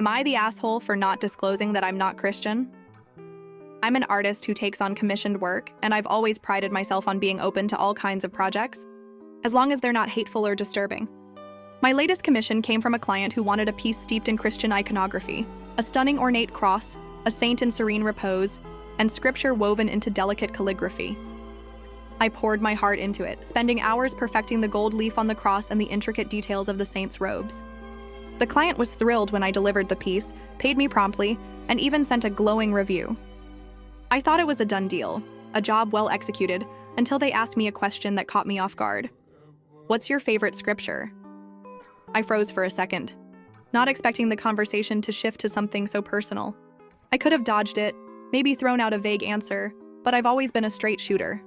Am I the asshole for not disclosing that I'm not Christian? I'm an artist who takes on commissioned work, and I've always prided myself on being open to all kinds of projects, as long as they're not hateful or disturbing. My latest commission came from a client who wanted a piece steeped in Christian iconography, a stunning ornate cross, a saint in serene repose, and scripture woven into delicate calligraphy. I poured my heart into it, spending hours perfecting the gold leaf on the cross and the intricate details of the saint's robes. The client was thrilled when I delivered the piece, paid me promptly, and even sent a glowing review. I thought it was a done deal, a job well executed, until they asked me a question that caught me off guard. What's your favorite scripture? I froze for a second, not expecting the conversation to shift to something so personal. I could have dodged it, maybe thrown out a vague answer, but I've always been a straight shooter.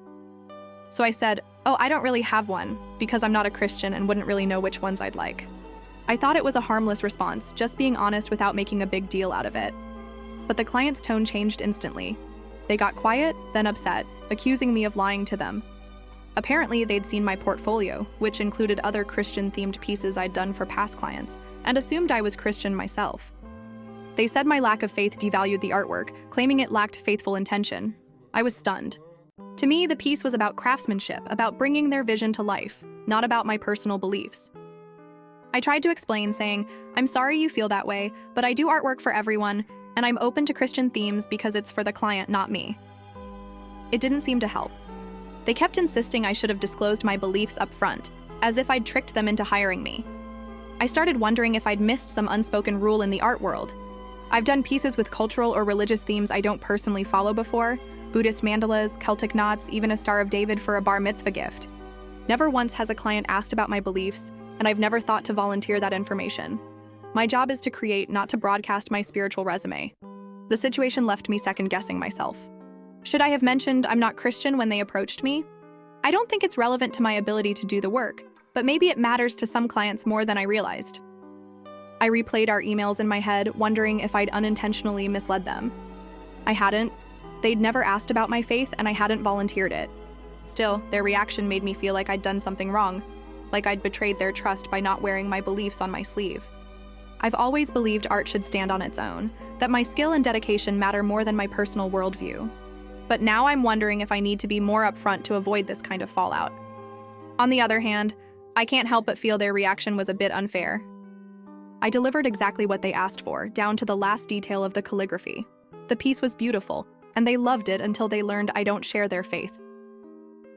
So I said, "Oh, I don't really have one, because I'm not a Christian and wouldn't really know which ones I'd like." I thought it was a harmless response, just being honest without making a big deal out of it. But the client's tone changed instantly. They got quiet, then upset, accusing me of lying to them. Apparently, they'd seen my portfolio, which included other Christian-themed pieces I'd done for past clients, and assumed I was Christian myself. They said my lack of faith devalued the artwork, claiming it lacked faithful intention. I was stunned. To me, the piece was about craftsmanship, about bringing their vision to life, not about my personal beliefs. I tried to explain, saying, "I'm sorry you feel that way, but I do artwork for everyone, and I'm open to Christian themes because it's for the client, not me." It didn't seem to help. They kept insisting I should have disclosed my beliefs up front, as if I'd tricked them into hiring me. I started wondering if I'd missed some unspoken rule in the art world. I've done pieces with cultural or religious themes I don't personally follow before, Buddhist mandalas, Celtic knots, even a Star of David for a bar mitzvah gift. Never once has a client asked about my beliefs, and I've never thought to volunteer that information. My job is to create, not to broadcast my spiritual resume. The situation left me second-guessing myself. Should I have mentioned I'm not Christian when they approached me? I don't think it's relevant to my ability to do the work, but maybe it matters to some clients more than I realized. I replayed our emails in my head, wondering if I'd unintentionally misled them. I hadn't. They'd never asked about my faith, and I hadn't volunteered it. Still, their reaction made me feel like I'd done something wrong, like I'd betrayed their trust by not wearing my beliefs on my sleeve. I've always believed art should stand on its own, that my skill and dedication matter more than my personal worldview. But now I'm wondering if I need to be more upfront to avoid this kind of fallout. On the other hand, I can't help but feel their reaction was a bit unfair. I delivered exactly what they asked for, down to the last detail of the calligraphy. The piece was beautiful, and they loved it until they learned I don't share their faith.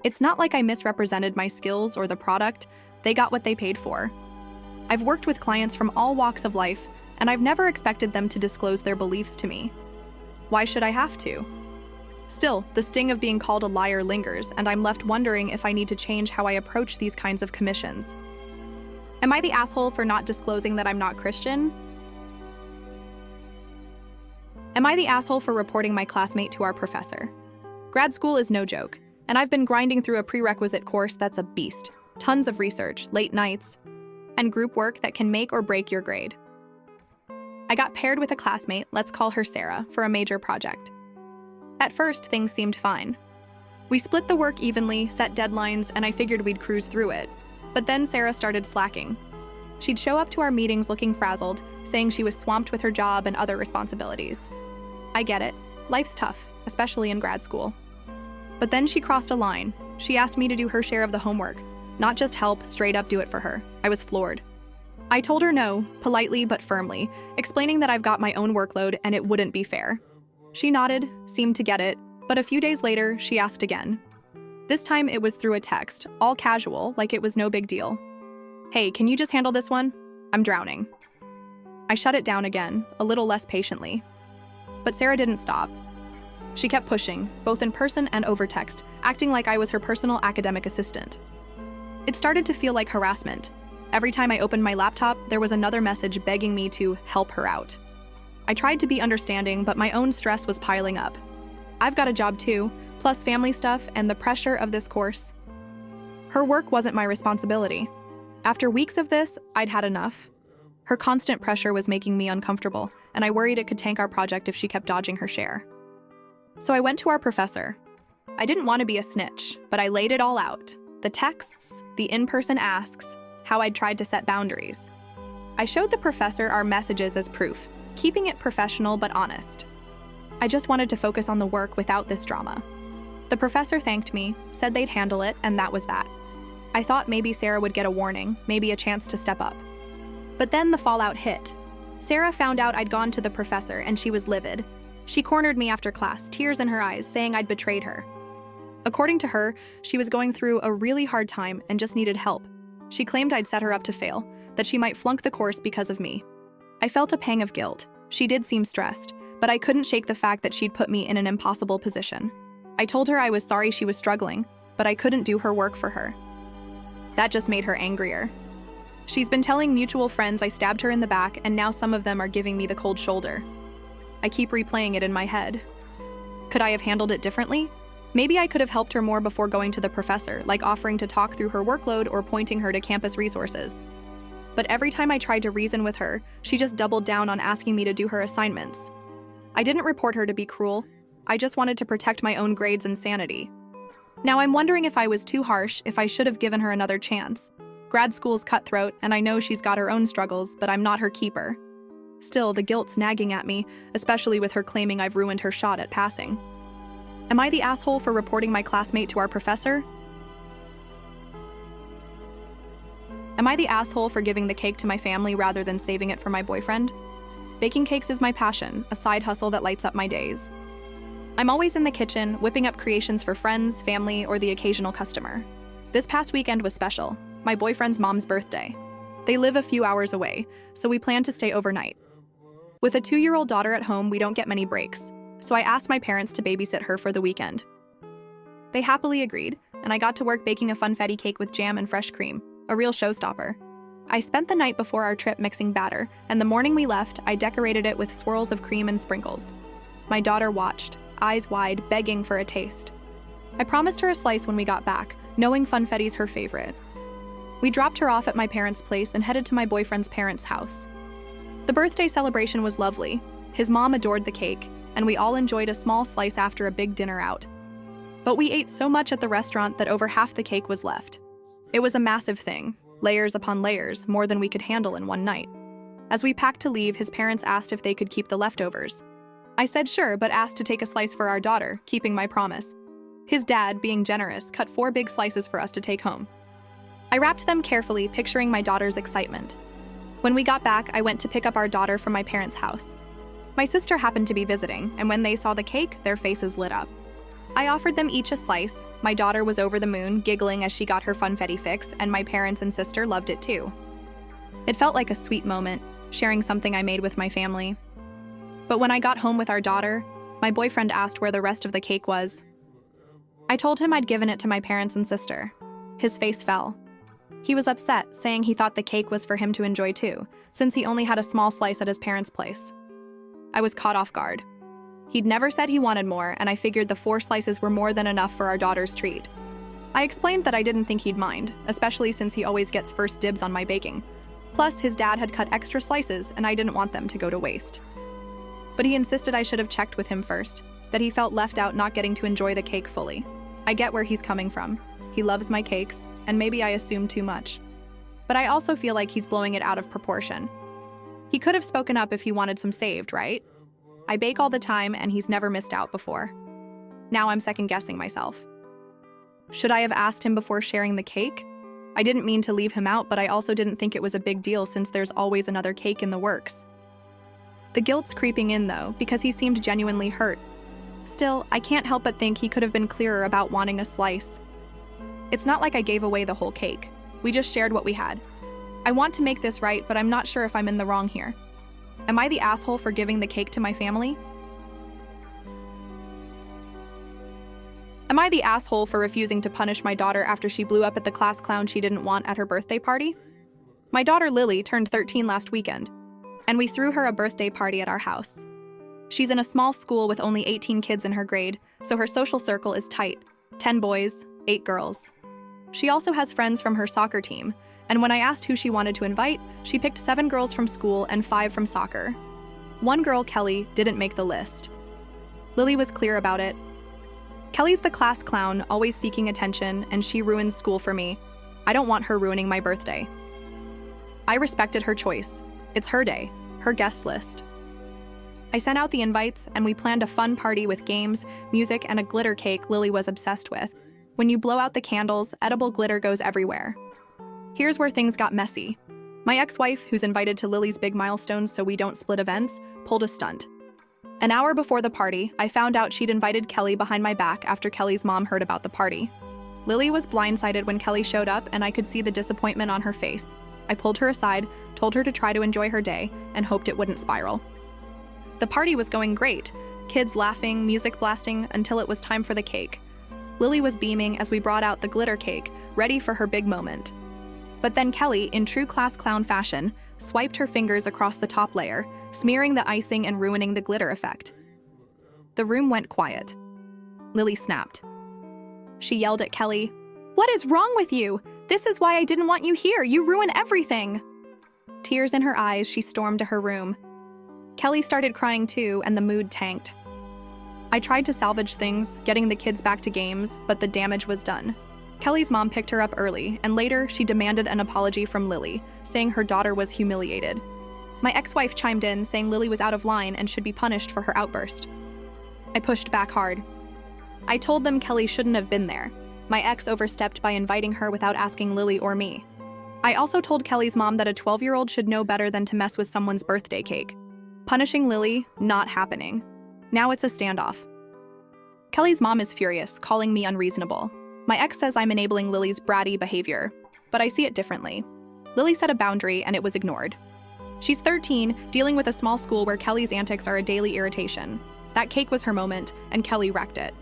It's not like I misrepresented my skills or the product. They got what they paid for. I've worked with clients from all walks of life, and I've never expected them to disclose their beliefs to me. Why should I have to? Still, the sting of being called a liar lingers, and I'm left wondering if I need to change how I approach these kinds of commissions. Am I the asshole for not disclosing that I'm not Christian? Am I the asshole for reporting my classmate to our professor? Grad school is no joke, and I've been grinding through a prerequisite course that's a beast. Tons of research, late nights, and group work that can make or break your grade. I got paired with a classmate, let's call her Sarah, for a major project. At first, things seemed fine. We split the work evenly, set deadlines, and I figured we'd cruise through it. But then Sarah started slacking. She'd show up to our meetings looking frazzled, saying she was swamped with her job and other responsibilities. I get it. Life's tough, especially in grad school. But then she crossed a line. She asked me to do her share of the homework, not just help, straight up do it for her. I was floored. I told her no, politely but firmly, explaining that I've got my own workload and it wouldn't be fair. She nodded, seemed to get it, but a few days later, she asked again. This time it was through a text, all casual, like it was no big deal. "Hey, can you just handle this one? I'm drowning." I shut it down again, a little less patiently. But Sarah didn't stop. She kept pushing, both in person and over text, acting like I was her personal academic assistant. It started to feel like harassment. Every time I opened my laptop, there was another message begging me to help her out. I tried to be understanding, but my own stress was piling up. I've got a job too, plus family stuff and the pressure of this course. Her work wasn't my responsibility. After weeks of this, I'd had enough. Her constant pressure was making me uncomfortable, and I worried it could tank our project if she kept dodging her share. So I went to our professor. I didn't want to be a snitch, but I laid it all out. The texts, the in-person asks, how I'd tried to set boundaries. I showed the professor our messages as proof, keeping it professional but honest. I just wanted to focus on the work without this drama. The professor thanked me, said they'd handle it, and that was that. I thought maybe Sarah would get a warning, maybe a chance to step up. But then the fallout hit. Sarah found out I'd gone to the professor, and she was livid. She cornered me after class, tears in her eyes, saying I'd betrayed her. According to her, she was going through a really hard time and just needed help. She claimed I'd set her up to fail, that she might flunk the course because of me. I felt a pang of guilt. She did seem stressed, but I couldn't shake the fact that she'd put me in an impossible position. I told her I was sorry she was struggling, but I couldn't do her work for her. That just made her angrier. She's been telling mutual friends I stabbed her in the back, and now some of them are giving me the cold shoulder. I keep replaying it in my head. Could I have handled it differently? Maybe I could have helped her more before going to the professor, like offering to talk through her workload or pointing her to campus resources. But every time I tried to reason with her, she just doubled down on asking me to do her assignments. I didn't report her to be cruel. I just wanted to protect my own grades and sanity. Now I'm wondering if I was too harsh, if I should have given her another chance. Grad school's cutthroat, and I know she's got her own struggles, but I'm not her keeper. Still, the guilt's nagging at me, especially with her claiming I've ruined her shot at passing. Am I the asshole for reporting my classmate to our professor? Am I the asshole for giving the cake to my family rather than saving it for my boyfriend? Baking cakes is my passion, a side hustle that lights up my days. I'm always in the kitchen, whipping up creations for friends, family, or the occasional customer. This past weekend was special, my boyfriend's mom's birthday. They live a few hours away, so we plan to stay overnight. With a 2-year-old daughter at home, we don't get many breaks, so I asked my parents to babysit her for the weekend. They happily agreed, and I got to work baking a funfetti cake with jam and fresh cream, a real showstopper. I spent the night before our trip mixing batter, and the morning we left, I decorated it with swirls of cream and sprinkles. My daughter watched, eyes wide, begging for a taste. I promised her a slice when we got back, knowing funfetti's her favorite. We dropped her off at my parents' place and headed to my boyfriend's parents' house. The birthday celebration was lovely. His mom adored the cake, and we all enjoyed a small slice after a big dinner out. But we ate so much at the restaurant that over half the cake was left. It was a massive thing, layers upon layers, more than we could handle in one night. As we packed to leave, his parents asked if they could keep the leftovers. I said sure, but asked to take a slice for our daughter, keeping my promise. His dad, being generous, cut 4 big slices for us to take home. I wrapped them carefully, picturing my daughter's excitement. When we got back, I went to pick up our daughter from my parents' house. My sister happened to be visiting, and when they saw the cake, their faces lit up. I offered them each a slice. My daughter was over the moon, giggling as she got her funfetti fix, and my parents and sister loved it too. It felt like a sweet moment, sharing something I made with my family. But when I got home with our daughter, my boyfriend asked where the rest of the cake was. I told him I'd given it to my parents and sister. His face fell. He was upset, saying he thought the cake was for him to enjoy too, since he only had a small slice at his parents' place. I was caught off guard. He'd never said he wanted more, and I figured the 4 slices were more than enough for our daughter's treat. I explained that I didn't think he'd mind, especially since he always gets first dibs on my baking. Plus, his dad had cut extra slices, and I didn't want them to go to waste. But he insisted I should have checked with him first, that he felt left out not getting to enjoy the cake fully. I get where he's coming from. He loves my cakes, and maybe I assumed too much. But I also feel like he's blowing it out of proportion. He could have spoken up if he wanted some saved, right? I bake all the time, and he's never missed out before. Now I'm second-guessing myself. Should I have asked him before sharing the cake? I didn't mean to leave him out, but I also didn't think it was a big deal since there's always another cake in the works. The guilt's creeping in, though, because he seemed genuinely hurt. Still, I can't help but think he could have been clearer about wanting a slice. It's not like I gave away the whole cake. We just shared what we had. I want to make this right, but I'm not sure if I'm in the wrong here. Am I the asshole for giving the cake to my family? Am I the asshole for refusing to punish my daughter after she blew up at the class clown she didn't want at her birthday party? My daughter Lily turned 13 last weekend, and we threw her a birthday party at our house. She's in a small school with only 18 kids in her grade, so her social circle is tight, 10 boys, 8 girls. She also has friends from her soccer team, and when I asked who she wanted to invite, she picked 7 girls from school and 5 from soccer. One girl, Kelly, didn't make the list. Lily was clear about it. Kelly's the class clown, always seeking attention, and she ruins school for me. I don't want her ruining my birthday. I respected her choice. It's her day, her guest list. I sent out the invites, and we planned a fun party with games, music, and a glitter cake Lily was obsessed with. When you blow out the candles, edible glitter goes everywhere. Here's where things got messy. My ex-wife, who's invited to Lily's big milestones so we don't split events, pulled a stunt. An hour before the party, I found out she'd invited Kelly behind my back after Kelly's mom heard about the party. Lily was blindsided when Kelly showed up, and I could see the disappointment on her face. I pulled her aside, told her to try to enjoy her day, and hoped it wouldn't spiral. The party was going great, kids laughing, music blasting, until it was time for the cake. Lily was beaming as we brought out the glitter cake, ready for her big moment. But then Kelly, in true class clown fashion, swiped her fingers across the top layer, smearing the icing and ruining the glitter effect. The room went quiet. Lily snapped. She yelled at Kelly, "What is wrong with you? This is why I didn't want you here. You ruin everything." Tears in her eyes, she stormed to her room. Kelly started crying too, and the mood tanked. I tried to salvage things, getting the kids back to games, but the damage was done. Kelly's mom picked her up early, and later she demanded an apology from Lily, saying her daughter was humiliated. My ex-wife chimed in, saying Lily was out of line and should be punished for her outburst. I pushed back hard. I told them Kelly shouldn't have been there. My ex overstepped by inviting her without asking Lily or me. I also told Kelly's mom that a 12-year-old should know better than to mess with someone's birthday cake. Punishing Lily, not happening. Now it's a standoff. Kelly's mom is furious, calling me unreasonable. My ex says I'm enabling Lily's bratty behavior, but I see it differently. Lily set a boundary and it was ignored. She's 13, dealing with a small school where Kelly's antics are a daily irritation. That cake was her moment, and Kelly wrecked it.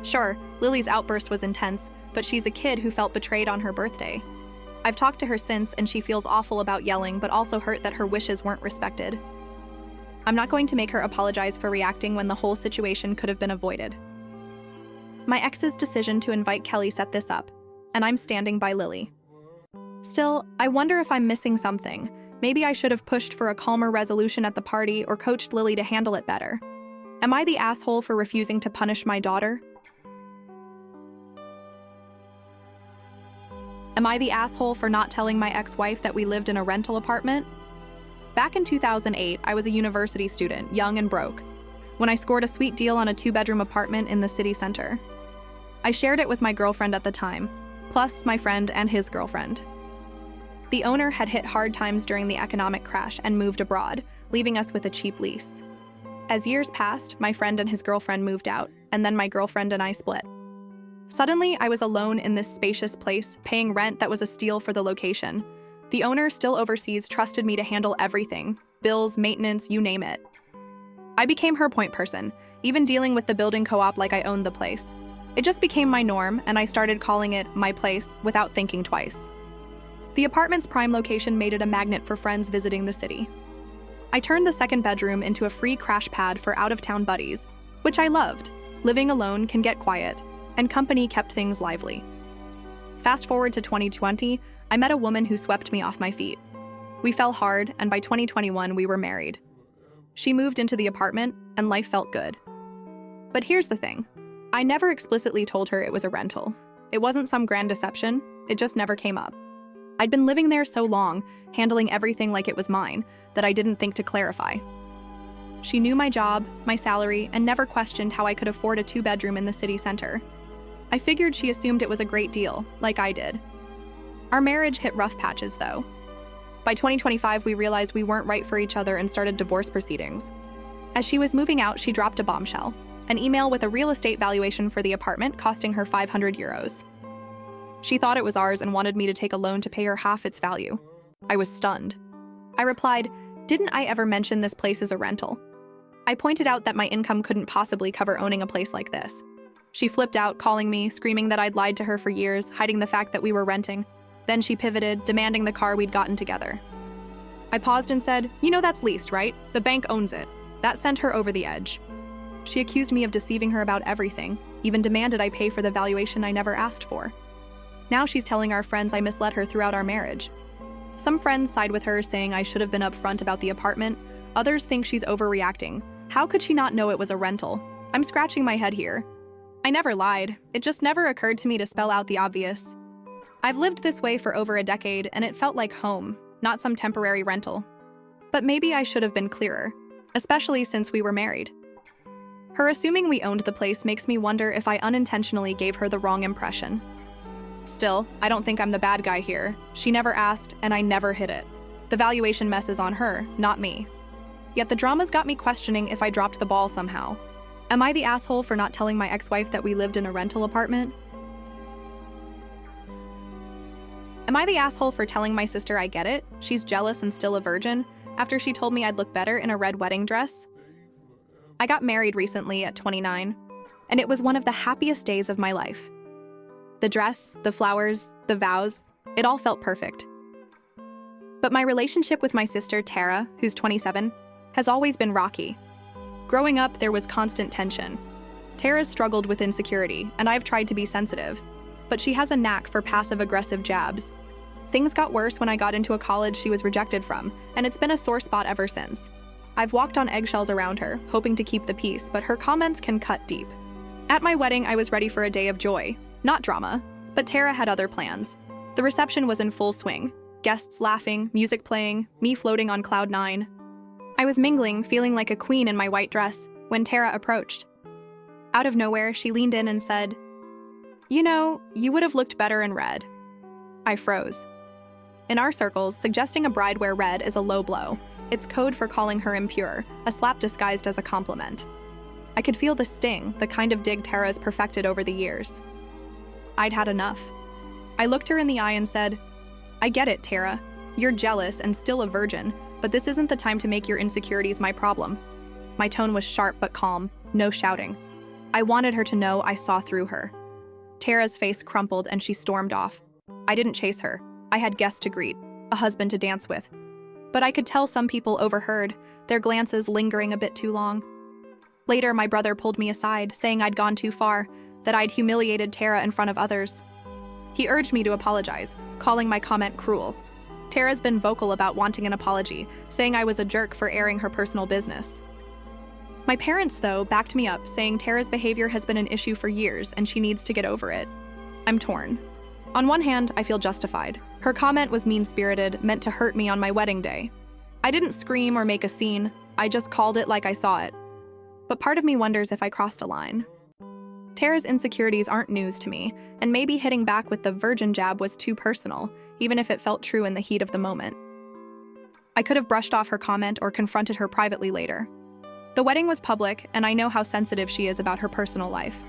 Sure, Lily's outburst was intense, but she's a kid who felt betrayed on her birthday. I've talked to her since, and she feels awful about yelling, but also hurt that her wishes weren't respected. I'm not going to make her apologize for reacting when the whole situation could have been avoided. My ex's decision to invite Kelly set this up, and I'm standing by Lily. Still, I wonder if I'm missing something. Maybe I should have pushed for a calmer resolution at the party or coached Lily to handle it better. Am I the asshole for refusing to punish my daughter? Am I the asshole for not telling my ex-wife that we lived in a rental apartment? Back in 2008, I was a university student, young and broke, when I scored a sweet deal on a 2-bedroom apartment in the city center. I shared it with my girlfriend at the time, plus my friend and his girlfriend. The owner had hit hard times during the economic crash and moved abroad, leaving us with a cheap lease. As years passed, my friend and his girlfriend moved out, and then my girlfriend and I split. Suddenly, I was alone in this spacious place, paying rent that was a steal for the location. The owner, still overseas, trusted me to handle everything: bills, maintenance, you name it. I became her point person, even dealing with the building co-op like I owned the place. It just became my norm, and I started calling it my place without thinking twice. The apartment's prime location made it a magnet for friends visiting the city. I turned the second bedroom into a free crash pad for out-of-town buddies, which I loved. Living alone can get quiet, and company kept things lively. Fast forward to 2020, I met a woman who swept me off my feet. We fell hard, and by 2021, we were married. She moved into the apartment, and life felt good. But here's the thing. I never explicitly told her it was a rental. It wasn't some grand deception, it just never came up. I'd been living there so long, handling everything like it was mine, that I didn't think to clarify. She knew my job, my salary, and never questioned how I could afford a 2-bedroom in the city center. I figured she assumed it was a great deal, like I did. Our marriage hit rough patches, though. By 2025, we realized we weren't right for each other and started divorce proceedings. As she was moving out, she dropped a bombshell, an email with a real estate valuation for the apartment costing her 500 euros. She thought it was ours and wanted me to take a loan to pay her half its value. I was stunned. I replied, "Didn't I ever mention this place is a rental?" I pointed out that my income couldn't possibly cover owning a place like this. She flipped out, calling me, screaming that I'd lied to her for years, hiding the fact that we were renting. Then she pivoted, demanding the car we'd gotten together. I paused and said, "You know that's leased, right? The bank owns it." That sent her over the edge. She accused me of deceiving her about everything, even demanded I pay for the valuation I never asked for. Now she's telling our friends I misled her throughout our marriage. Some friends side with her, saying I should have been upfront about the apartment. Others think she's overreacting. How could she not know it was a rental? I'm scratching my head here. I never lied. It just never occurred to me to spell out the obvious. I've lived this way for over a decade, and it felt like home, not some temporary rental. But maybe I should have been clearer. especially since we were married. Her assuming we owned the place makes me wonder if I unintentionally gave her the wrong impression. Still, I don't think I'm the bad guy here. She never asked, and I never hid it. The valuation mess is on her, not me. Yet the drama's got me questioning if I dropped the ball somehow. Am I the asshole for not telling my ex-wife that we lived in a rental apartment? Am I the asshole for telling my sister I get it? She's jealous and still a virgin, after she told me I'd look better in a red wedding dress? I got married recently at 29, and it was one of the happiest days of my life. The dress, the flowers, the vows, it all felt perfect. But my relationship with my sister, Tara, who's 27, has always been rocky. Growing up, there was constant tension. Tara's struggled with insecurity, and I've tried to be sensitive, but she has a knack for passive-aggressive jabs. Things got worse when I got into a college she was rejected from, and it's been a sore spot ever since. I've walked on eggshells around her, hoping to keep the peace, but her comments can cut deep. At my wedding, I was ready for a day of joy, not drama, but Tara had other plans. The reception was in full swing, guests laughing, music playing, me floating on cloud nine. I was mingling, feeling like a queen in my white dress, when Tara approached. Out of nowhere, she leaned in and said, "You know, you would have looked better in red." I froze. In our circles, suggesting a bride wear red is a low blow. It's code for calling her impure, a slap disguised as a compliment. I could feel the sting, the kind of dig Tara's perfected over the years. I'd had enough. I looked her in the eye and said, "I get it, Tara. You're jealous and still a virgin, but this isn't the time to make your insecurities my problem." My tone was sharp but calm, no shouting. I wanted her to know I saw through her. Tara's face crumpled and she stormed off. I didn't chase her. I had guests to greet, a husband to dance with. But I could tell some people overheard, their glances lingering a bit too long. Later, my brother pulled me aside, saying I'd gone too far, that I'd humiliated Tara in front of others. He urged me to apologize, calling my comment cruel. Tara's been vocal about wanting an apology, saying I was a jerk for airing her personal business. My parents, though, backed me up, saying Tara's behavior has been an issue for years and she needs to get over it. I'm torn. On one hand, I feel justified. Her comment was mean-spirited, meant to hurt me on my wedding day. I didn't scream or make a scene, I just called it like I saw it. But part of me wonders if I crossed a line. Tara's insecurities aren't news to me, and maybe hitting back with the virgin jab was too personal, even if it felt true in the heat of the moment. I could have brushed off her comment or confronted her privately later. The wedding was public, and I know how sensitive she is about her personal life.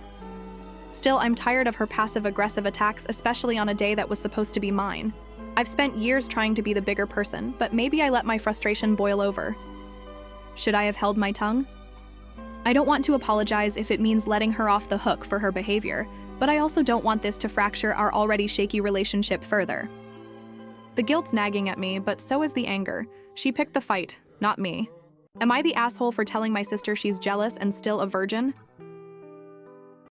Still, I'm tired of her passive-aggressive attacks, especially on a day that was supposed to be mine. I've spent years trying to be the bigger person, but maybe I let my frustration boil over. Should I have held my tongue? I don't want to apologize if it means letting her off the hook for her behavior, but I also don't want this to fracture our already shaky relationship further. The guilt's nagging at me, but so is the anger. She picked the fight, not me. Am I the asshole for telling my sister she's jealous and still a virgin?